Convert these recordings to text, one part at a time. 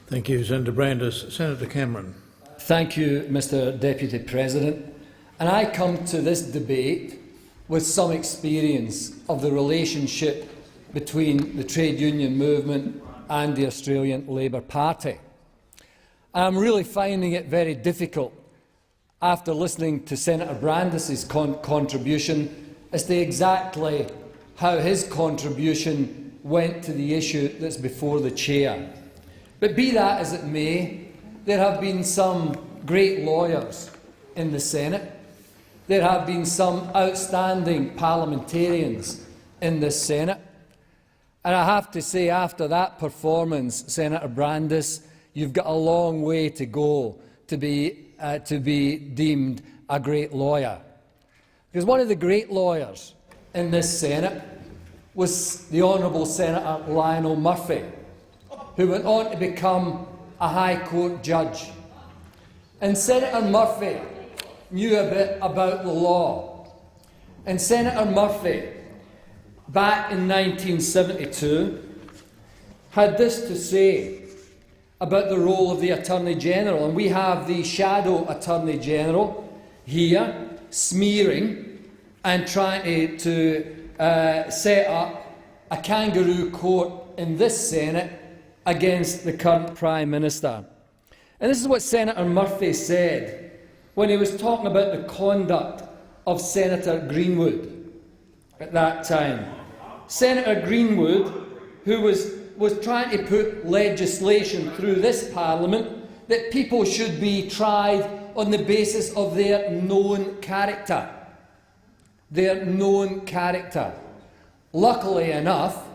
Thank you, Senator Brandis. Senator Cameron. Thank you, Mr Deputy President. And I come to this debate with some experience of the relationship between the trade union movement and the Australian Labor Party. I'm really finding it very difficult, after listening to Senator Brandis's contribution, as to exactly how his contribution went to the issue that's before the chair. But be that as it may, there have been some great lawyers in the Senate. There have been some outstanding parliamentarians in this Senate. And I have to say, after that performance, Senator Brandis, you've got a long way to go to be deemed a great lawyer. Because one of the great lawyers in this Senate was the Honourable Senator Lionel Murphy, who went on to become a High Court judge. And Senator Murphy knew a bit about the law. And Senator Murphy, back in 1972, had this to say about the role of the Attorney-General. And we have the Shadow Attorney-General here smearing and trying to set up a kangaroo court in this Senate against the current Prime Minister. And this is what Senator Murphy said when he was talking about the conduct of Senator Greenwood at that time. Senator Greenwood, who was trying to put legislation through this Parliament that people should be tried on the basis of their known character. Their known character. Luckily enough,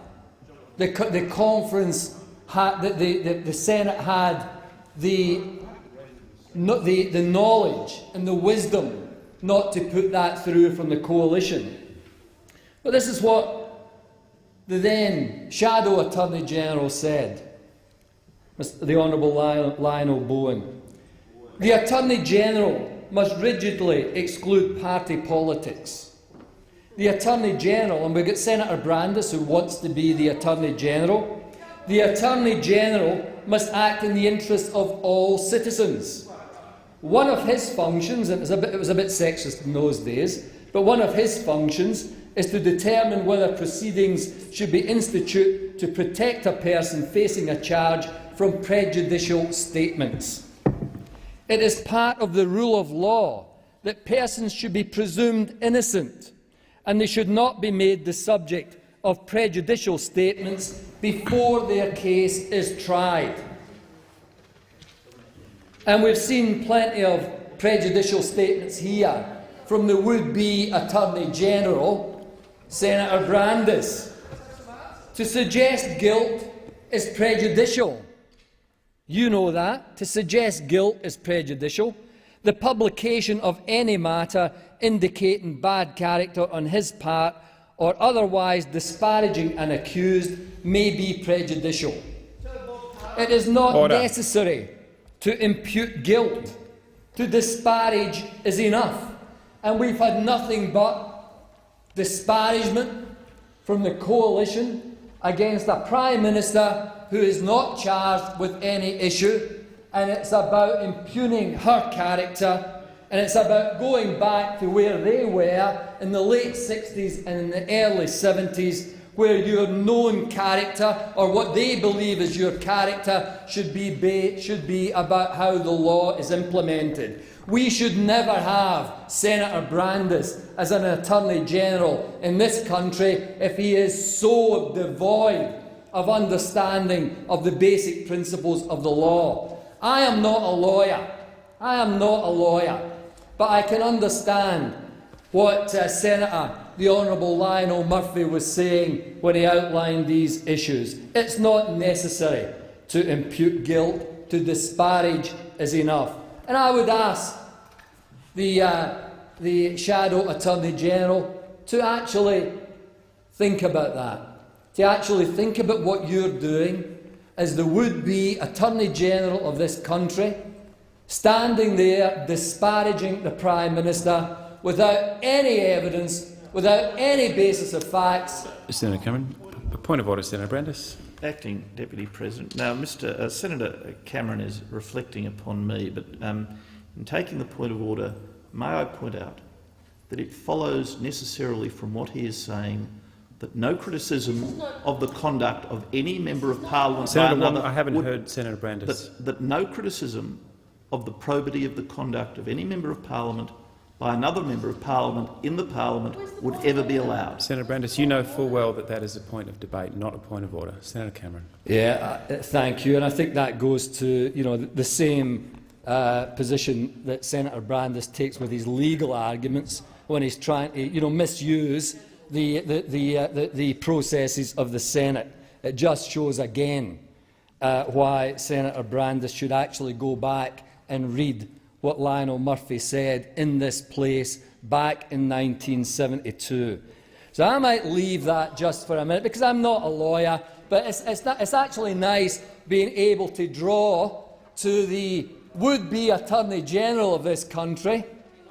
the conference the Senate had the knowledge and the wisdom not to put that through from the coalition. But this is what the then Shadow Attorney-General said, the Honourable Lionel Bowen. The Attorney-General must rigidly exclude party politics. The Attorney-General, and we've got Senator Brandis who wants to be the Attorney-General, the Attorney-General must act in the interest of all citizens. One of his functions, and it was a bit sexist in those days, but one of his functions is to determine whether proceedings should be instituted to protect a person facing a charge from prejudicial statements. It is part of the rule of law that persons should be presumed innocent, and they should not be made the subject of prejudicial statements before their case is tried. And we've seen plenty of prejudicial statements here from the would-be Attorney-General, Senator Brandis. To suggest guilt is prejudicial. You know that. To suggest guilt is prejudicial. The publication of any matter indicating bad character on his part or otherwise disparaging an accused may be prejudicial. It is not necessary to impute guilt. To disparage is enough. And we've had nothing but disparagement from the coalition against a Prime Minister who is not charged with any issue, and it's about impugning her character. And it's about going back to where they were in the late 60s and in the early 70s, where your known character, or what they believe is your character, should be about how the law is implemented. We should never have Senator Brandis as an Attorney-General in this country if he is so devoid of understanding of the basic principles of the law. I am not a lawyer. But I can understand what the Honourable Lionel Murphy was saying when he outlined these issues. It's not necessary to impute guilt. To disparage is enough. And I would ask the Shadow Attorney-General to actually think about that, to actually think about what you're doing as the would-be Attorney-General of this country, standing there disparaging the Prime Minister without any evidence, without any basis of facts. Senator Cameron, a point of order, Senator Brandis. Acting Deputy President. Now, Senator Cameron is reflecting upon me, but in taking the point of order, may I point out that it follows necessarily from what he is saying that no criticism of the conduct of any member of parliament Senator by another Wong, I haven't heard Senator Brandis. that no criticism of the probity of the conduct of any member of parliament by another member of parliament in the parliament would ever be allowed. Senator Brandis, you know full well that that is a point of debate, not a point of order. Senator Cameron. Yeah, thank you. And I think that goes to the same position that Senator Brandis takes with his legal arguments when he's trying to misuse the processes of the Senate. It just shows again why Senator Brandis should actually go back and read what Lionel Murphy said in this place back in 1972. So I might leave that just for a minute, because I'm not a lawyer, but it's actually nice being able to draw to the would-be Attorney General of this country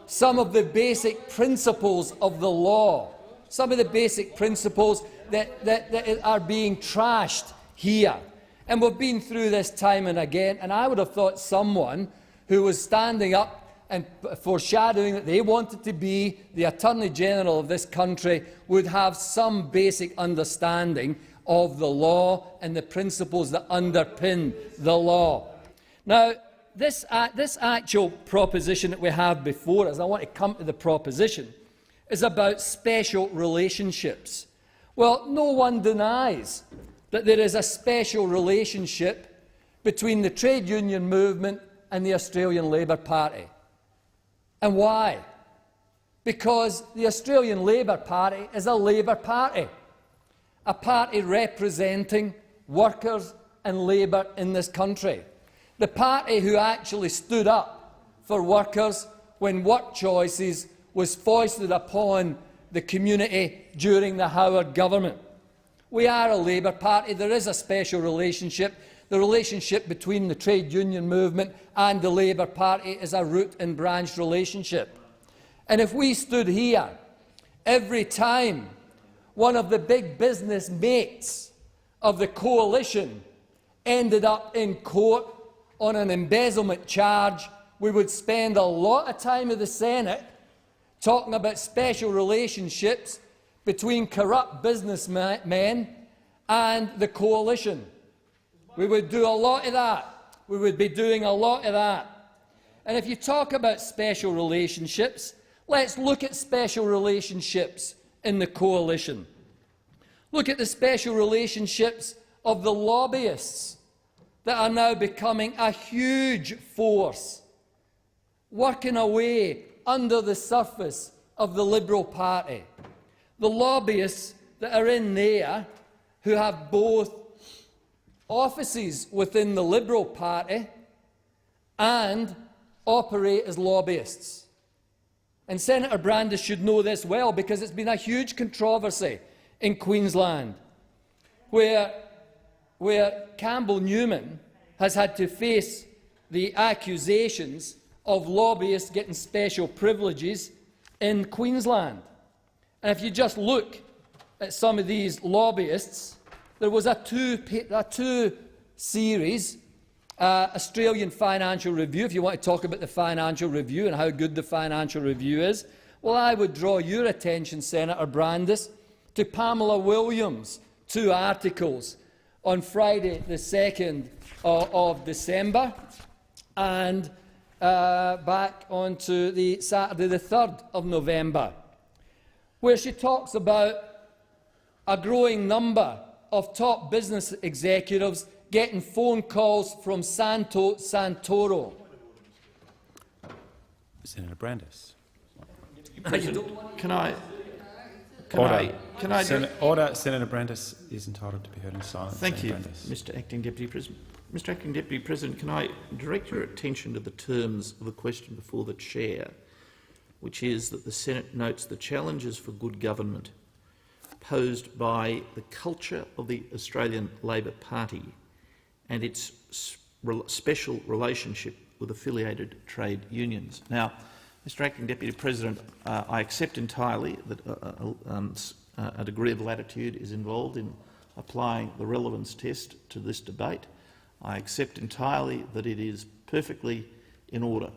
some of the basic principles of the law, some of the basic principles that are being trashed here. And we've been through this time and again, and I would have thought someone who was standing up and foreshadowing that they wanted to be the Attorney General of this country would have some basic understanding of the law and the principles that underpin the law. Now, this actual proposition that we have before us, I want to come to the proposition, is about special relationships. Well, no one denies that there is a special relationship between the trade union movement and the Australian Labor Party. And why? Because the Australian Labor Party is a Labor Party, a party representing workers and labour in this country. The party who actually stood up for workers when work choices was foisted upon the community during the Howard government. We are a Labour Party. There is a special relationship. The relationship between the trade union movement and the Labour Party is a root and branch relationship. And if we stood here every time one of the big business mates of the coalition ended up in court on an embezzlement charge, we would spend a lot of time in the Senate talking about special relationships between corrupt businessmen and the coalition. We would do a lot of that. We would be doing a lot of that. And if you talk about special relationships, let's look at special relationships in the coalition. Look at the special relationships of the lobbyists that are now becoming a huge force, working away under the surface of the Liberal Party. The lobbyists that are in there who have both offices within the Liberal Party and operate as lobbyists. And Senator Brandis should know this well, because it's been a huge controversy in Queensland, where Campbell Newman has had to face the accusations of lobbyists getting special privileges in Queensland. And if you just look at some of these lobbyists, there was a two-series Australian Financial Review. If you want to talk about the Financial Review and how good the Financial Review is, well, I would draw your attention, Senator Brandis, to Pamela Williams' two articles on Friday the 2nd of December and back onto the Saturday the 3rd of November, where she talks about a growing number of top business executives getting phone calls from Santoro. Senator Brandis. Order. Senator Brandis is entitled to be heard in silence. Thank you, Brandis. Mr. Acting Deputy President. Mr. Acting Deputy President, can I direct your attention to the terms of the question before the Chair, which is that the Senate notes the challenges for good government posed by the culture of the Australian Labor Party and its special relationship with affiliated trade unions. Now, Mr. Acting Deputy President, I accept entirely that a degree of latitude is involved in applying the relevance test to this debate. I accept entirely that it is perfectly in order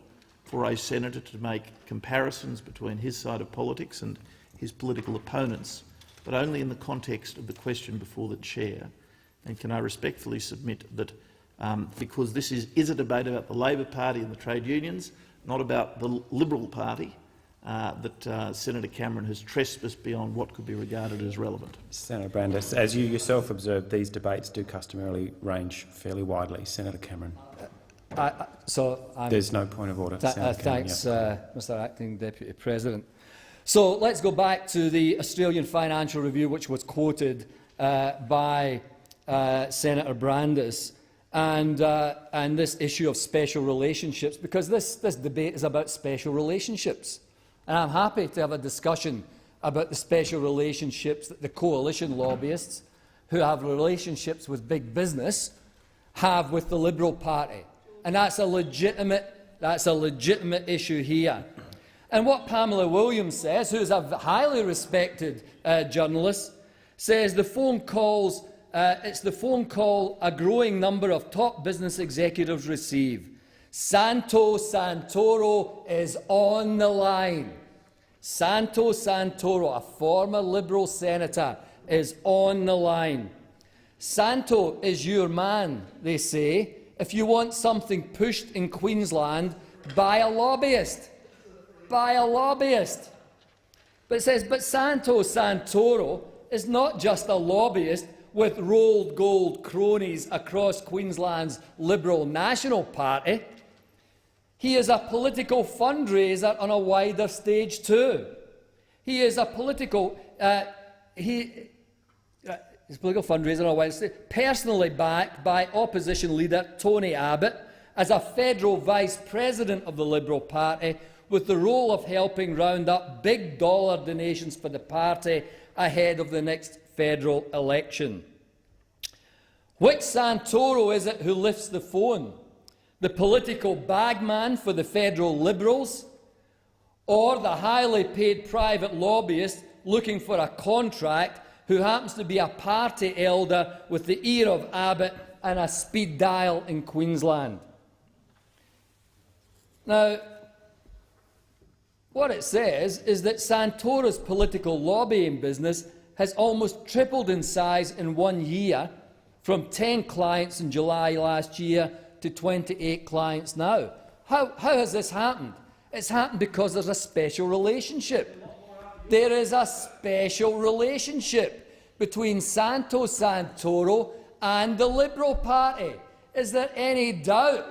for a senator to make comparisons between his side of politics and his political opponents, but only in the context of the question before the chair. And can I respectfully submit that because this is a debate about the Labor Party and the trade unions, not about the Liberal Party, that Senator Cameron has trespassed beyond what could be regarded as relevant. Senator Brandis, as you yourself observed, these debates do customarily range fairly widely. Senator Cameron. There's no point of order. Thanks, Mr Acting Deputy President. So let's go back to the Australian Financial Review, which was quoted by Senator Brandis, and this issue of special relationships, because this debate is about special relationships. And I'm happy to have a discussion about the special relationships that the coalition lobbyists, who have relationships with big business, have with the Liberal Party. And that's a legitimate issue here. And what Pamela Williams says, who is a highly respected journalist, says the phone calls, it's the phone call a growing number of top business executives receive. Santo Santoro is on the line. Santo Santoro, a former Liberal senator, is on the line. Santo is your man, they say, if you want something pushed in Queensland by a lobbyist. By a lobbyist. But it says, but Santo Santoro is not just a lobbyist with rolled gold cronies across Queensland's Liberal National Party. He is a political fundraiser on a wider stage too. He is a political fundraiser on a wider stage, personally backed by opposition leader Tony Abbott as a federal vice president of the Liberal Party, with the role of helping round up big dollar donations for the party ahead of the next federal election. Which Santoro is it who lifts the phone? The political bagman for the federal Liberals, or the highly paid private lobbyist looking for a contract who happens to be a party elder with the ear of Abbott and a speed dial in Queensland? Now, what it says is that Santoro's political lobbying business has almost tripled in size in 1 year, from 10 clients in July last year to 28 clients now. How has this happened? It's happened because there's a special relationship. There is a special relationship between Santo Santoro and the Liberal Party. Is there any doubt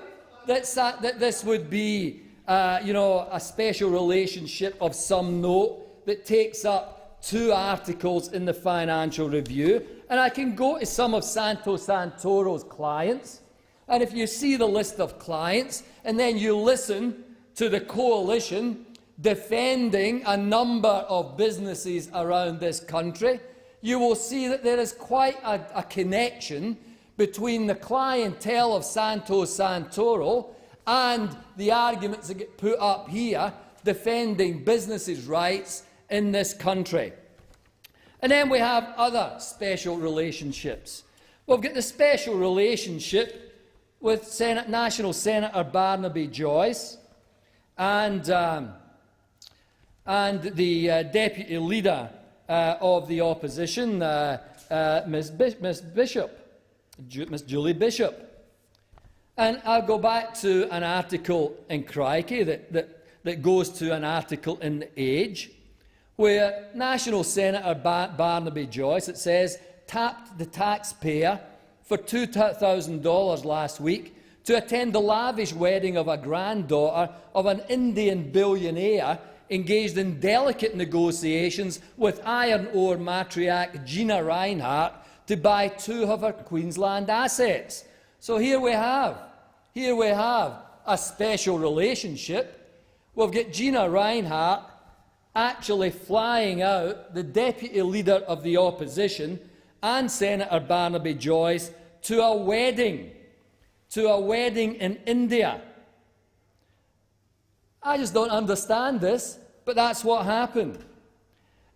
that this would be a special relationship of some note that takes up 2 articles in the Financial Review? And I can go to some of Santo Santoro's clients, and if you see the list of clients, and then you listen to the coalition defending a number of businesses around this country, you will see that there is quite a connection between the clientele of Santo Santoro and the arguments that get put up here defending businesses' rights in this country. And then we have other special relationships. We've got the special relationship with National Senator Barnaby Joyce and the Deputy Leader of the Opposition, Miss Julie Bishop. And I'll go back to an article in Crikey that goes to an article in The Age, where National Senator Barnaby Joyce, it says, tapped the taxpayer for $2,000 last week to attend the lavish wedding of a granddaughter of an Indian billionaire engaged in delicate negotiations with iron ore matriarch Gina Rinehart to buy 2 of her Queensland assets. So here we have a special relationship. We've got Gina Rinehart actually flying out the Deputy Leader of the Opposition and Senator Barnaby Joyce to a wedding in India. I just don't understand this, but that's what happened.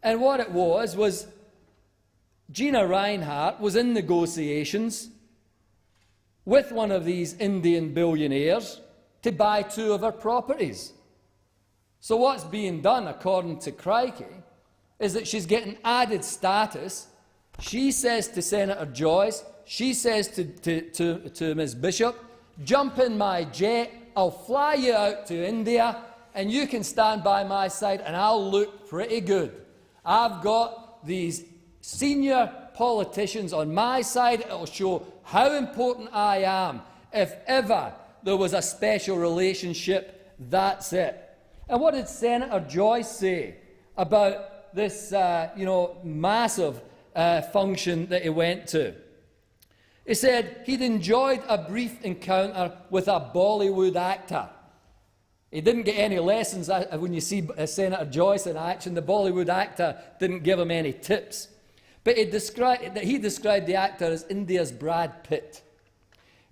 And what it was Gina Reinhardt was in negotiations with one of these Indian billionaires to buy 2 of her properties. So what's being done, according to Crikey, is that she's getting added status. She says to Senator Joyce, she says to Ms Bishop, jump in my jet, I'll fly you out to India, and you can stand by my side and I'll look pretty good. I've got these senior politicians on my side. It'll show how important I am. If ever there was a special relationship, that's it. And what did Senator Joyce say about this massive function that he went to? He said he'd enjoyed a brief encounter with a Bollywood actor. He didn't get any lessons when you see Senator Joyce in action. The Bollywood actor didn't give him any tips. But he described the actor as India's Brad Pitt.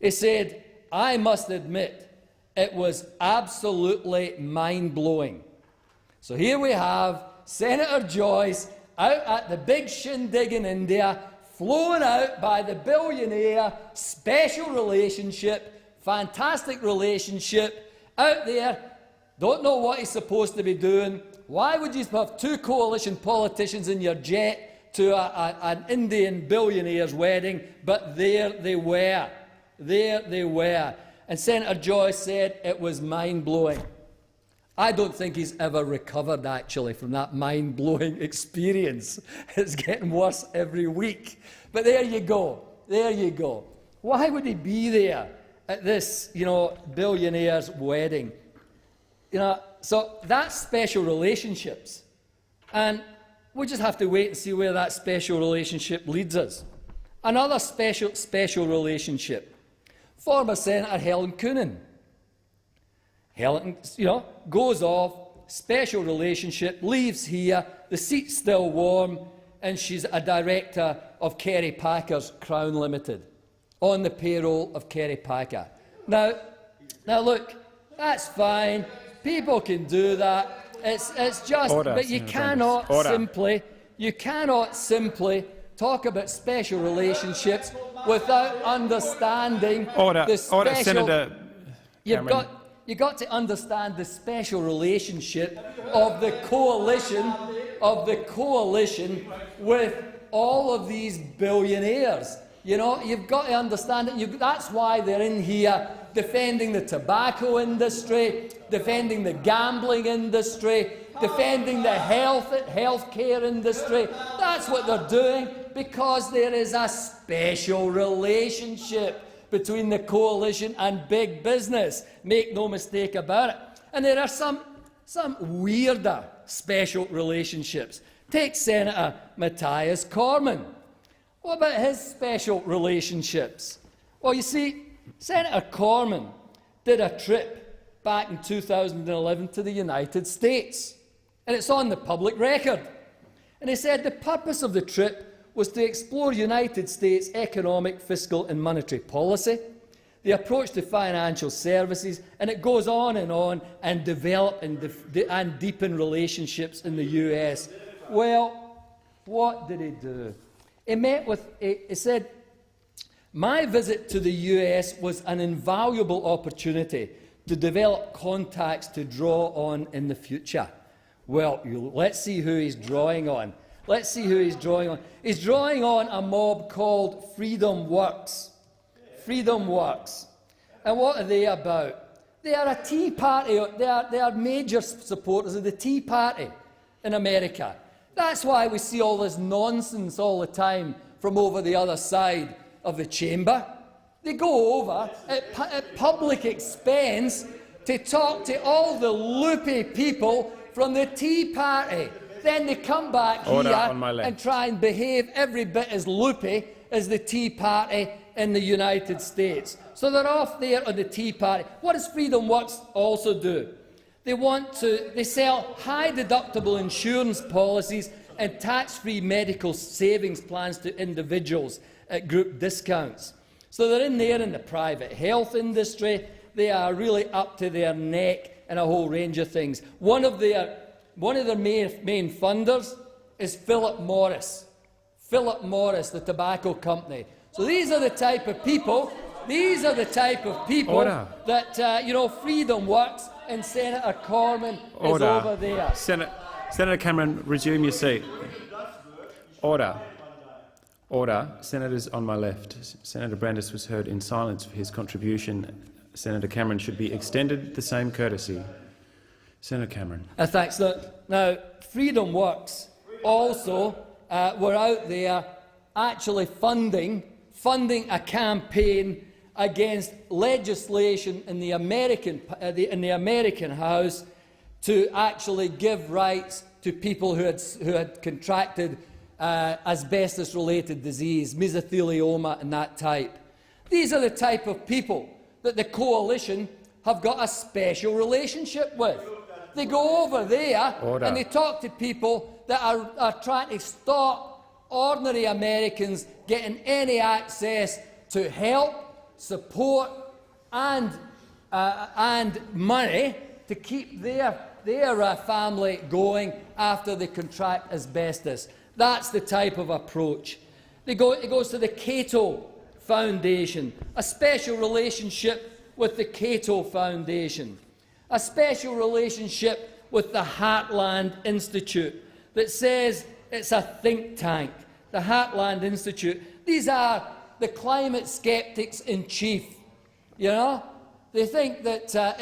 He said, I must admit, it was absolutely mind-blowing. So here we have Senator Joyce out at the big shindig in India, flown out by the billionaire, special relationship, fantastic relationship, out there, don't know what he's supposed to be doing. Why would you have 2 coalition politicians in your jet to an Indian billionaire's wedding? But there they were. There they were. And Senator Joyce said it was mind-blowing. I don't think he's ever recovered, actually, from that mind-blowing experience. It's getting worse every week. But there you go. There you go. Why would he be there at this, billionaire's wedding? So that's special relationships. And we just have to wait and see where that special relationship leads us. Another special relationship. Former Senator Helen Coonan. Helen, goes off, special relationship, leaves here, the seat's still warm, and she's a director of Kerry Packer's Crown Limited, on the payroll of Kerry Packer. Now look, that's fine. People can do that. It's just, Order, but you cannot simply talk about special relationships without understanding the special. Order, Senator Cameron. You've got to understand the special relationship of the coalition with all of these billionaires. You've got to understand it. That's why they're in here defending the tobacco industry, defending the gambling industry, defending the health care industry. That's what they're doing, because there is a special relationship between the coalition and big business. Make no mistake about it. And there are some weirder special relationships. Take Senator Matthias Cormann. What about his special relationships? Well, you see, Senator Cormann did a trip back in 2011 to the United States, and it's on the public record. And he said the purpose of the trip was to explore United States economic, fiscal and monetary policy, the approach to financial services, and it goes on, and develop and deepen relationships in the US. Well, what did he do? He said, my visit to the US was an invaluable opportunity to develop contacts to draw on in the future. Well, let's see who he's drawing on. Let's see who he's drawing on. He's drawing on a mob called Freedom Works. Freedom Works. And what are they about? They are a Tea Party. They are major supporters of the Tea Party in America. That's why we see all this nonsense all the time from over the other side of the chamber. They go over at public expense to talk to all the loopy people from the Tea Party. Then they come back here and try and behave every bit as loopy as the Tea Party in the United States. So they're off there on the Tea Party. What does Freedom Works also do? They sell high-deductible insurance policies and tax-free medical savings plans to individuals at group discounts. So they're in there in the private health industry. They are really up to their neck in a whole range of things. One of their main funders is Philip Morris. Philip Morris, the tobacco company. So these are the type of people. These are the type of people Order. that Freedom Works, and Senator Cormann is over there. Senator Cameron, resume your seat. Order. Order. Senators on my left. Senator Brandis was heard in silence for his contribution. Senator Cameron should be extended the same courtesy. Senator Cameron. Thanks. Now, Freedom Works also were out there actually funding a campaign against legislation in the American House to actually give rights to people who had contracted asbestos-related disease, mesothelioma and that type. These are the type of people that the coalition have got a special relationship with. They go over there and they talk to people that are trying to stop ordinary Americans getting any access to help, support and money to keep their family going after they contract asbestos. That's the type of approach. It goes to the Cato Foundation, a special relationship with the Cato Foundation, a special relationship with the Heartland Institute that says it's a think tank. The Heartland Institute. These are the climate skeptics in chief. You know, they think that there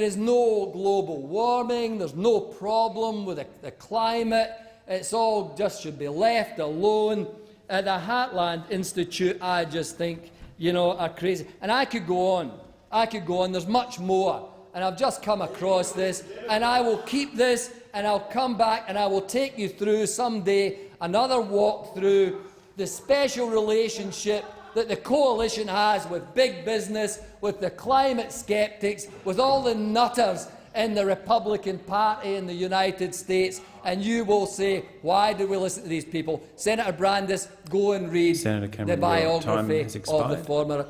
is no global warming, there's no problem with the climate, it's all just should be left alone. The Heartland Institute, I just think, are crazy. And I could go on. There's much more. And I've just come across this, and I will keep this, and I'll come back, and I will take you through someday another walk through the special relationship that the coalition has with big business, with the climate skeptics, with all the nutters in the Republican Party in the United States, and you will say, why do we listen to these people? Senator Brandis, go and read the biography of the former